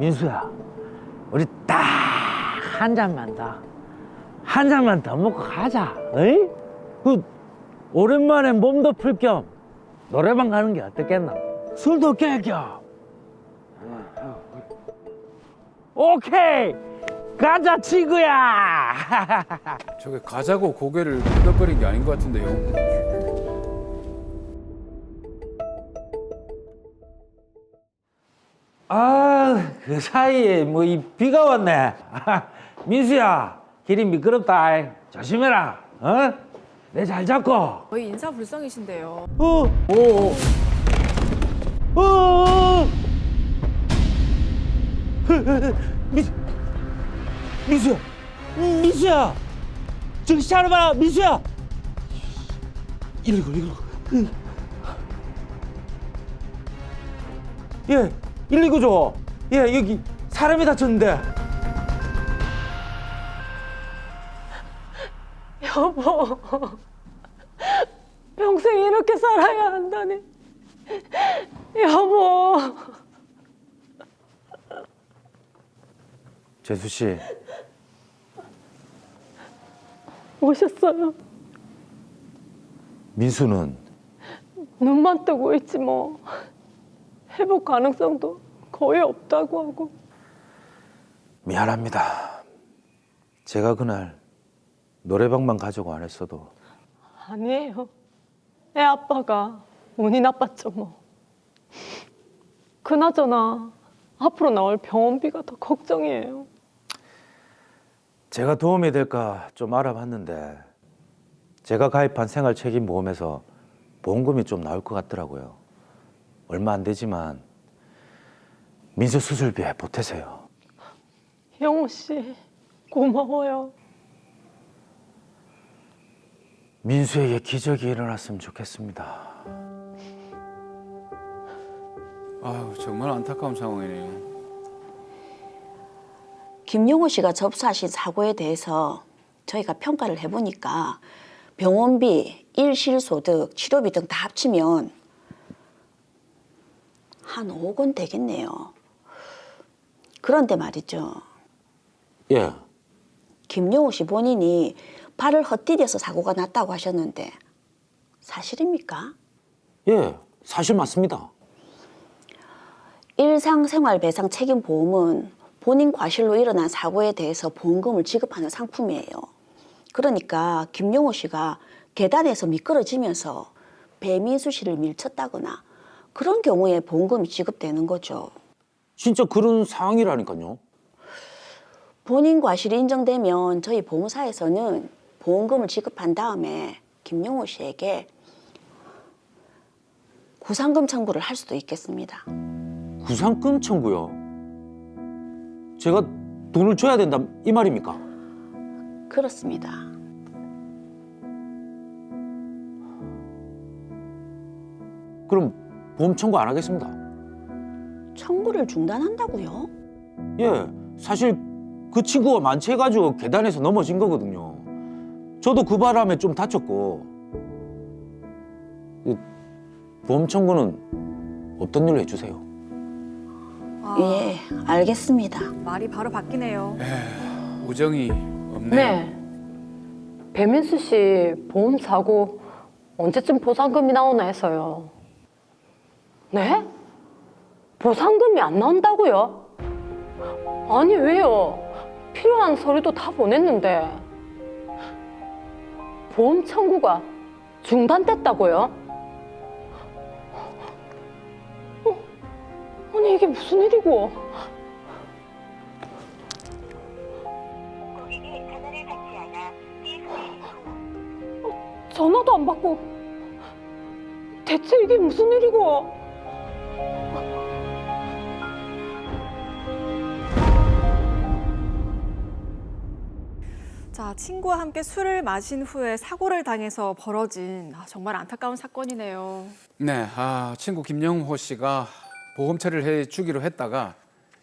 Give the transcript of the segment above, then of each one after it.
민수야, 우리 딱 한 잔만 더. 한 잔만 더 먹고 가자. 어이? 그 오랜만에 몸도 풀 겸 노래방 가는 게 어떻겠나? 술도 깰 겸. 오케이, 가자 친구야. 저게 가자고 고개를 끄덕거린 게 아닌 것 같은데요. 아, 그 사이에 뭐 이 비가 왔네. 민수야, 길이 미끄럽다. 조심해라. 어? 내 잘 잡고. 거의 인사불성이신데요. 어, 오, 어. 민수야, 민수야. 정신 차려봐라, 민수야. 119, 119. 예, 119 줘. 예, 여기 사람이 다쳤는데. 여보, 평생 이렇게 살아야 한다니. 여보. 재수 씨. 오셨어요. 민수는 눈만 뜨고 있지 뭐. 회복 가능성도 거의 없다고 하고. 미안합니다. 제가 그날 노래방만 가자고 안 했어도. 아니에요. 애 아빠가 운이 나빴죠 뭐. 그나저나 앞으로 나올 병원비가 더 걱정이에요. 제가 도움이 될까 좀 알아봤는데 제가 가입한 생활책임보험에서 보험금이 좀 나올 것 같더라고요. 얼마 안 되지만 민수 수술비에 보태세요. 영호 씨, 고마워요. 민수에게 기적이 일어났으면 좋겠습니다. 아유 정말 안타까운 상황이네요. 김용호 씨가 접수하신 사고에 대해서 저희가 평가를 해보니까 병원비, 일실소득, 치료비 등 다 합치면 한 5억 원 되겠네요. 그런데 말이죠. 예, 김용호 씨 본인이 발을 헛디뎌서 사고가 났다고 하셨는데 사실입니까? 예, 사실 맞습니다. 일상생활배상 책임보험은 본인 과실로 일어난 사고에 대해서 보험금을 지급하는 상품이에요. 그러니까 김용호 씨가 계단에서 미끄러지면서 배민수 씨를 밀쳤다거나 그런 경우에 보험금이 지급되는 거죠. 진짜 그런 상황이라니까요. 본인 과실이 인정되면 저희 보험사에서는 보험금을 지급한 다음에 김용호 씨에게 구상금 청구를 할 수도 있겠습니다. 구상금 청구요? 제가 돈을 줘야 된다 이 말입니까? 그렇습니다. 그럼 보험 청구 안 하겠습니다. 청구를 중단한다고요? 예, 사실 그 친구가 만취해가지고 계단에서 넘어진 거거든요. 저도 그 바람에 좀 다쳤고. 보험 청구는 없던 일로 해주세요. 아, 예, 알겠습니다. 말이 바로 바뀌네요. 우정이 없네요. 네. 배민수 씨 보험 사고 언제쯤 보상금이 나오나 해서요. 네? 보상금이 안 나온다고요? 아니 왜요? 필요한 서류도 다 보냈는데 보험 청구가 중단됐다고요? 아니 이게 무슨 일이고? 고객이 전화를 받지 않아 전화도 안 받고 대체 이게 무슨 일이고? 자, 친구와 함께 술을 마신 후에 사고를 당해서 벌어진 정말 안타까운 사건이네요. 네, 친구 김영호 씨가 보험 처리를 해주기로 했다가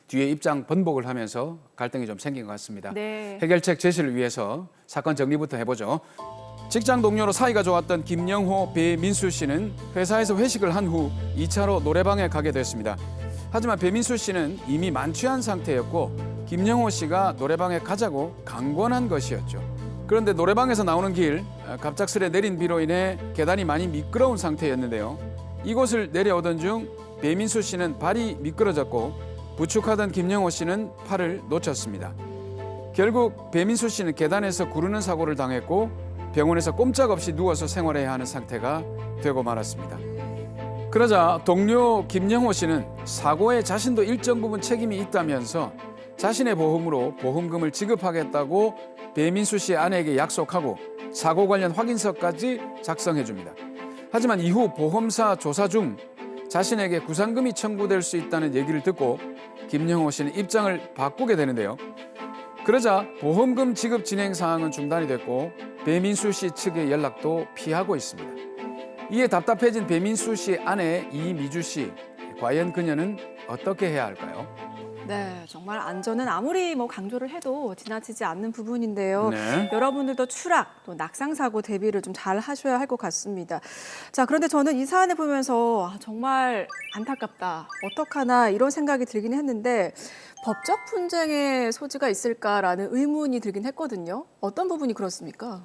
뒤에 입장 번복을 하면서 갈등이 좀 생긴 것 같습니다. 네. 해결책 제시를 위해서 사건 정리부터 해보죠. 직장 동료로 사이가 좋았던 김영호, 배민수 씨는 회사에서 회식을 한 후 2차로 노래방에 가게 됐습니다. 하지만 배민수 씨는 이미 만취한 상태였고 김영호 씨가 노래방에 가자고 강권한 것이었죠. 그런데 노래방에서 나오는 길 갑작스레 내린 비로 인해 계단이 많이 미끄러운 상태였는데요. 이곳을 내려오던 중 배민수 씨는 발이 미끄러졌고 부축하던 김영호 씨는 팔을 놓쳤습니다. 결국 배민수 씨는 계단에서 구르는 사고를 당했고 병원에서 꼼짝없이 누워서 생활해야 하는 상태가 되고 말았습니다. 그러자 동료 김영호 씨는 사고에 자신도 일정 부분 책임이 있다면서 자신의 보험으로 보험금을 지급하겠다고 배민수 씨 아내에게 약속하고 사고 관련 확인서까지 작성해 줍니다. 하지만 이후 보험사 조사 중 자신에게 구상금이 청구될 수 있다는 얘기를 듣고 김영호 씨는 입장을 바꾸게 되는데요. 그러자 보험금 지급 진행 사항은 중단이 됐고 배민수 씨 측의 연락도 피하고 있습니다. 이에 답답해진 배민수 씨 아내 이미주 씨, 과연 그녀는 어떻게 해야 할까요? 네, 정말 안전은 아무리 강조를 해도 지나치지 않는 부분인데요. 네. 여러분들도 추락, 또 낙상 사고 대비를 좀 잘 하셔야 할 것 같습니다. 자, 그런데 저는 이 사안을 보면서 정말 안타깝다, 어떡하나 이런 생각이 들긴 했는데 법적 분쟁의 소지가 있을까라는 의문이 들긴 했거든요. 어떤 부분이 그렇습니까?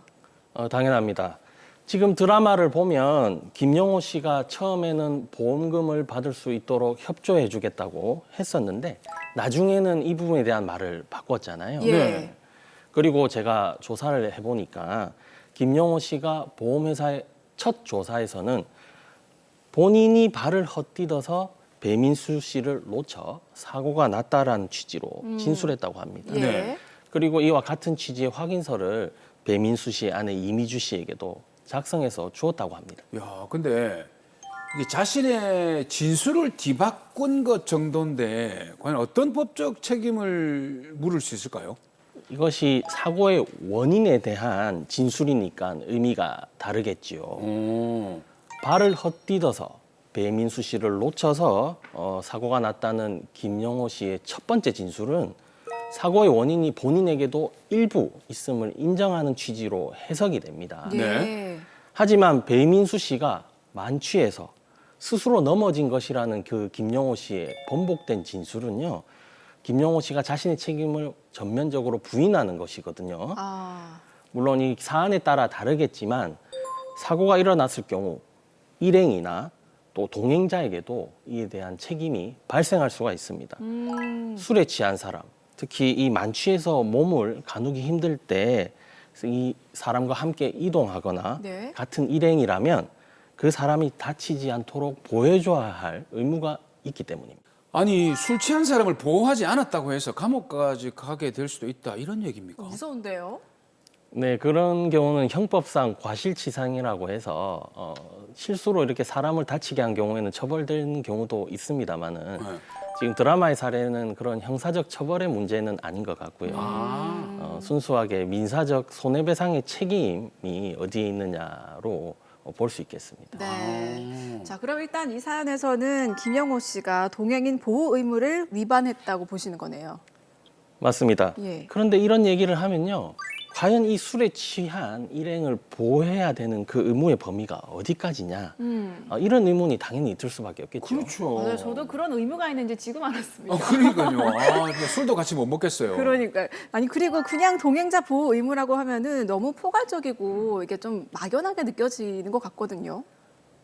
당연합니다. 지금 드라마를 보면 김영호 씨가 처음에는 보험금을 받을 수 있도록 협조해 주겠다고 했었는데 나중에는 이 부분에 대한 말을 바꿨잖아요. 예. 네. 그리고 제가 조사를 해보니까 김영호 씨가 보험회사의 첫 조사에서는 본인이 발을 헛디뎌서 배민수 씨를 놓쳐 사고가 났다라는 취지로 진술했다고 합니다. 예. 네. 그리고 이와 같은 취지의 확인서를 배민수 씨의 아내 이미주 씨에게도 작성해서 주었다고 합니다. 야, 근데 이게 자신의 진술을 뒤바꾼 것 정도인데 과연 어떤 법적 책임을 물을 수 있을까요? 이것이 사고의 원인에 대한 진술이니까 의미가 다르겠지요. 발을 헛디뎌서 배민수 씨를 놓쳐서 사고가 났다는 김영호 씨의 첫 번째 진술은 사고의 원인이 본인에게도 일부 있음을 인정하는 취지로 해석이 됩니다. 예. 하지만 배민수 씨가 만취해서 스스로 넘어진 것이라는 그 김영호 씨의 번복된 진술은요, 김영호 씨가 자신의 책임을 전면적으로 부인하는 것이거든요. 아, 물론 이 사안에 따라 다르겠지만 사고가 일어났을 경우 일행이나 또 동행자에게도 이에 대한 책임이 발생할 수가 있습니다. 술에 취한 사람, 특히 이 만취해서 몸을 가누기 힘들 때 이 사람과 함께 이동하거나 네. 같은 일행이라면 그 사람이 다치지 않도록 보호해줘야 할 의무가 있기 때문입니다. 아니, 술 취한 사람을 보호하지 않았다고 해서 감옥까지 가게 될 수도 있다, 이런 얘기입니까? 무서운데요? 네, 그런 경우는 형법상 과실치상이라고 해서 실수로 이렇게 사람을 다치게 한 경우에는 처벌되는 경우도 있습니다만은 네. 지금 드라마의 사례는 그런 형사적 처벌의 문제는 아닌 것 같고요. 순수하게 민사적 손해배상의 책임이 어디에 있느냐로 볼 수 있겠습니다. 네. 자, 그럼 일단 이 사안에서는 김영호 씨가 동행인 보호 의무를 위반했다고 보시는 거네요. 맞습니다. 예. 그런데 이런 얘기를 하면요, 과연 이 술에 취한 일행을 보호해야 되는 그 의무의 범위가 어디까지냐, 이런 의문이 당연히 들 수밖에 없겠죠. 그렇죠. 맞아요. 저도 그런 의무가 있는지 지금 알았습니다. 그러니까요. 아, 술도 같이 못 먹겠어요. 그러니까 아니 그리고 그냥 동행자 보호 의무라고 하면은 너무 포괄적이고 이게 좀 막연하게 느껴지는 것 같거든요.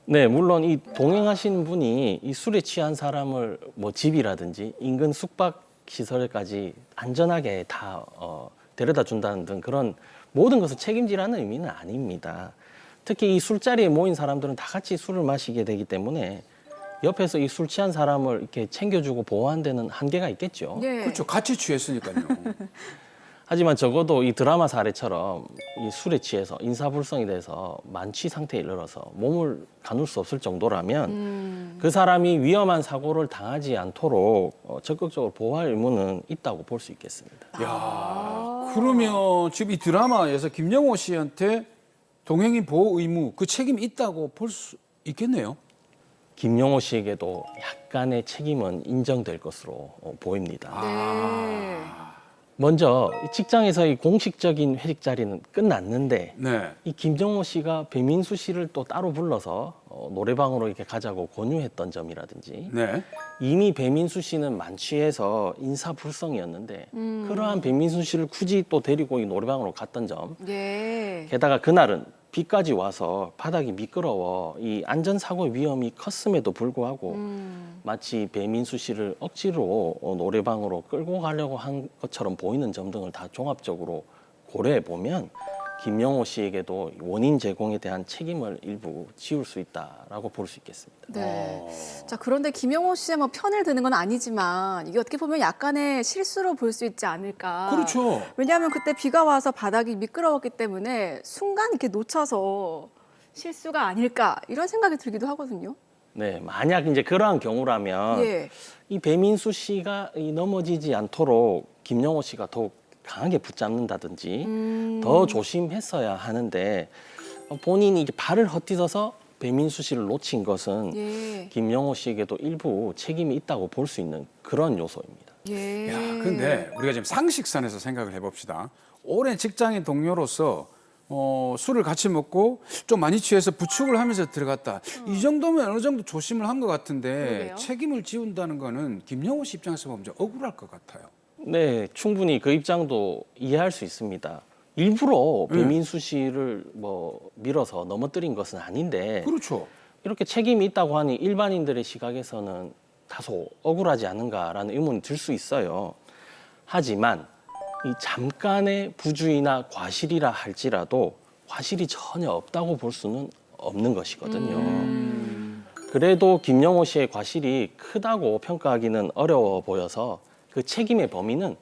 네, 물론 이 동행하신 분이 이 술에 취한 사람을 뭐 집이라든지 인근 숙박 시설까지 안전하게 다 데려다 준다는 등 그런 모든 것을 책임지라는 의미는 아닙니다. 특히 이 술자리에 모인 사람들은 다 같이 술을 마시게 되기 때문에 옆에서 이 술 취한 사람을 이렇게 챙겨주고 보호하는 데는 한계가 있겠죠. 예. 그렇죠. 같이 취했으니까요. 하지만 적어도 이 드라마 사례처럼 이 술에 취해서 인사불성이 돼서 만취 상태에 이르러서 몸을 가눌 수 없을 정도라면 그 사람이 위험한 사고를 당하지 않도록 적극적으로 보호할 의무는 있다고 볼 수 있겠습니다. 야, 그러면 지금 이 드라마에서 김영호 씨한테 동행인 보호 의무 그 책임이 있다고 볼 수 있겠네요. 김영호 씨에게도 약간의 책임은 인정될 것으로 보입니다. 네. 먼저 이 직장에서의 공식적인 회식 자리는 끝났는데 네. 이 김정호 씨가 배민수 씨를 또 따로 불러서 노래방으로 이렇게 가자고 권유했던 점이라든지 네. 이미 배민수 씨는 만취해서 인사불성이었는데 그러한 배민수 씨를 굳이 또 데리고 이 노래방으로 갔던 점 예. 게다가 그날은 비까지 와서 바닥이 미끄러워 이 안전사고 위험이 컸음에도 불구하고 마치 배민수 씨를 억지로 노래방으로 끌고 가려고 한 것처럼 보이는 점 등을 다 종합적으로 고려해 보면 김영호 씨에게도 원인 제공에 대한 책임을 일부 지울 수 있다라고 볼 수 있겠습니다. 네. 자, 그런데 김영호 씨의 뭐 편을 드는 건 아니지만 이게 어떻게 보면 약간의 실수로 볼 수 있지 않을까. 그렇죠. 왜냐하면 그때 비가 와서 바닥이 미끄러웠기 때문에 순간 이렇게 놓쳐서 실수가 아닐까 이런 생각이 들기도 하거든요. 네, 만약 이제 그러한 경우라면 예. 이 배민수 씨가 이 넘어지지 않도록 김영호 씨가 더욱 강하게 붙잡는다든지 더 조심했어야 하는데 본인이 이제 발을 헛디뎌서 배민수 씨를 놓친 것은 예. 김영호 씨에게도 일부 책임이 있다고 볼 수 있는 그런 요소입니다. 예. 야, 근데 우리가 지금 상식선에서 생각을 해봅시다. 오랜 직장인 동료로서 술을 같이 먹고 좀 많이 취해서 부축을 하면서 들어갔다. 이 정도면 어느 정도 조심을 한 것 같은데 그러게요. 책임을 지운다는 거는 김영호 씨 입장에서 보면 좀 억울할 것 같아요. 네, 충분히 그 입장도 이해할 수 있습니다. 일부러 배민수 씨를 뭐 밀어서 넘어뜨린 것은 아닌데 그렇죠. 이렇게 책임이 있다고 하니 일반인들의 시각에서는 다소 억울하지 않은가라는 의문이 들 수 있어요. 하지만 이 잠깐의 부주의나 과실이라 할지라도 과실이 전혀 없다고 볼 수는 없는 것이거든요. 그래도 김영호 씨의 과실이 크다고 평가하기는 어려워 보여서 그 책임의 범위는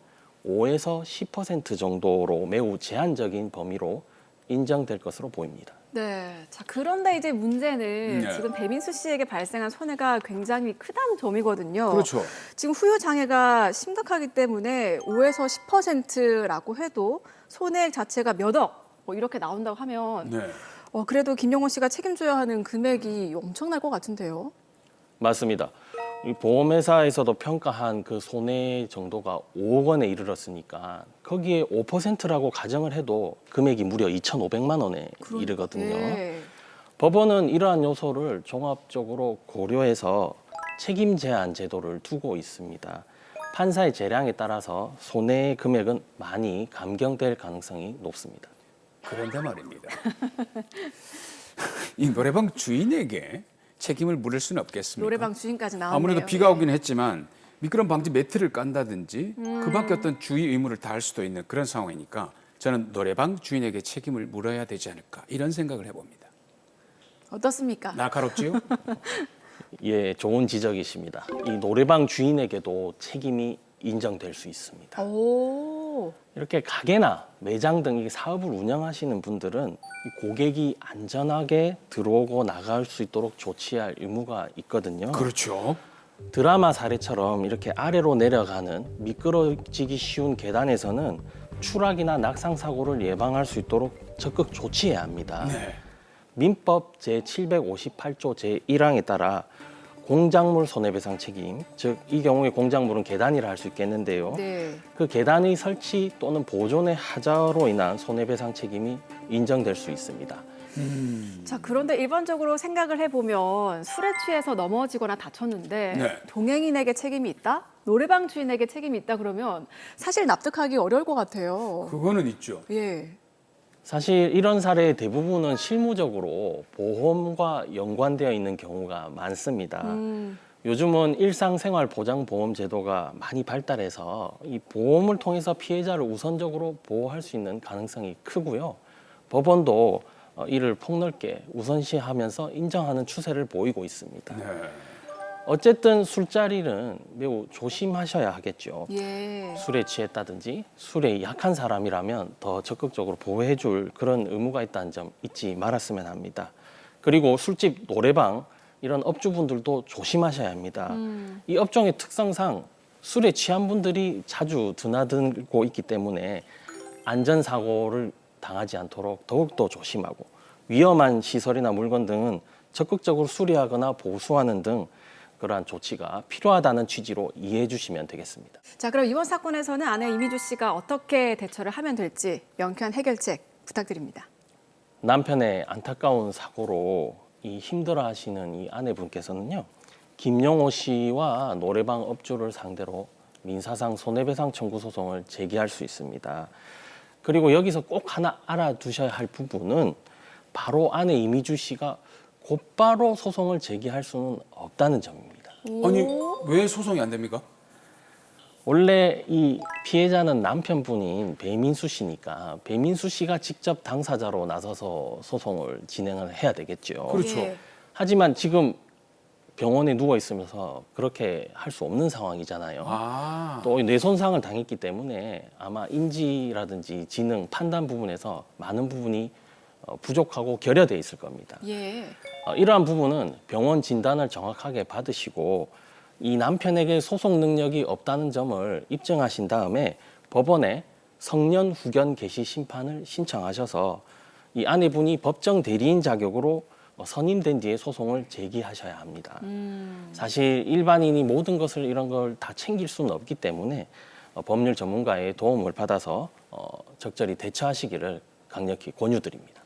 5에서 10% 정도로 매우 제한적인 범위로 인정될 것으로 보입니다. 네. 자, 그런데 이제 문제는 네. 지금 배민수 씨에게 발생한 손해가 굉장히 크다는 점이거든요. 그렇죠. 지금 후유 장애가 심각하기 때문에 5에서 10%라고 해도 손해액 자체가 몇 억 뭐 이렇게 나온다고 하면 네. 그래도 김영호 씨가 책임져야 하는 금액이 엄청날 것 같은데요. 맞습니다. 이 보험회사에서도 평가한 그 손해 정도가 5억 원에 이르렀으니까 거기에 5%라고 가정을 해도 금액이 무려 2,500만 원에 이르거든요. 예. 법원은 이러한 요소를 종합적으로 고려해서 책임 제한 제도를 두고 있습니다. 판사의 재량에 따라서 손해 금액은 많이 감경될 가능성이 높습니다. 그런데 말입니다. 이 노래방 주인에게 책임을 물을 수는 없겠습니까? 노래방 주인까지 나왔네요. 아무래도 비가 예. 오긴 했지만 미끄럼 방지 매트를 깐다든지 그 밖에 어떤 주의 의무를 다할 수도 있는 그런 상황이니까 저는 노래방 주인에게 책임을 물어야 되지 않을까 이런 생각을 해봅니다. 어떻습니까? 날카롭지요? 예, 좋은 지적이십니다. 이 노래방 주인에게도 책임이 인정될 수 있습니다. 오. 이렇게 가게나 매장 등 이 사업을 운영하시는 분들은 이 고객이 안전하게 들어오고 나갈 수 있도록 조치할 의무가 있거든요. 그렇죠. 드라마 사례처럼 이렇게 아래로 내려가는 미끄러지기 쉬운 계단에서는 추락이나 낙상 사고를 예방할 수 있도록 적극 조치해야 합니다. 네. 민법 제758조 제1항에 따라 공작물 손해배상 책임, 즉 이 경우에 공작물은 계단이라 할 수 있겠는데요. 네. 그 계단의 설치 또는 보존의 하자로 인한 손해배상 책임이 인정될 수 있습니다. 자, 그런데 일반적으로 생각을 해보면 술에 취해서 넘어지거나 다쳤는데 네. 동행인에게 책임이 있다? 노래방 주인에게 책임이 있다 그러면 사실 납득하기 어려울 것 같아요. 그거는 있죠. 예. 사실 이런 사례의 대부분은 실무적으로 보험과 연관되어 있는 경우가 많습니다. 요즘은 일상생활보장보험 제도가 많이 발달해서 이 보험을 통해서 피해자를 우선적으로 보호할 수 있는 가능성이 크고요. 법원도 이를 폭넓게 우선시하면서 인정하는 추세를 보이고 있습니다. 네. 어쨌든 술자리는 매우 조심하셔야 하겠죠. 예. 술에 취했다든지 술에 약한 사람이라면 더 적극적으로 보호해줄 그런 의무가 있다는 점 잊지 말았으면 합니다. 그리고 술집, 노래방 이런 업주분들도 조심하셔야 합니다. 이 업종의 특성상 술에 취한 분들이 자주 드나들고 있기 때문에 안전사고를 당하지 않도록 더욱더 조심하고 위험한 시설이나 물건 등은 적극적으로 수리하거나 보수하는 등 그러한 조치가 필요하다는 취지로 이해해 주시면 되겠습니다. 자, 그럼 이번 사건에서는 아내 이미주 씨가 어떻게 대처를 하면 될지 명쾌한 해결책 부탁드립니다. 남편의 안타까운 사고로 이 힘들어하시는 이 아내분께서는요, 김영호 씨와 노래방 업주를 상대로 민사상 손해배상 청구 소송을 제기할 수 있습니다. 그리고 여기서 꼭 하나 알아두셔야 할 부분은 바로 아내 이미주 씨가 곧바로 소송을 제기할 수는 없다는 점입니다. 아니 왜 소송이 안 됩니까? 원래 이 피해자는 남편분인 배민수 씨니까 배민수 씨가 직접 당사자로 나서서 소송을 진행을 해야 되겠죠. 그렇죠. 예. 하지만 지금 병원에 누워 있으면서 그렇게 할 수 없는 상황이잖아요. 아, 또 뇌 손상을 당했기 때문에 아마 인지라든지 지능, 판단 부분에서 많은 부분이 부족하고 결여돼 있을 겁니다. 예. 이러한 부분은 병원 진단을 정확하게 받으시고 이 남편에게 소송 능력이 없다는 점을 입증하신 다음에 법원에 성년 후견 개시 심판을 신청하셔서 이 아내분이 법정 대리인 자격으로 선임된 뒤에 소송을 제기하셔야 합니다. 사실 일반인이 모든 것을 이런 걸 다 챙길 수는 없기 때문에 법률 전문가의 도움을 받아서 적절히 대처하시기를 강력히 권유드립니다.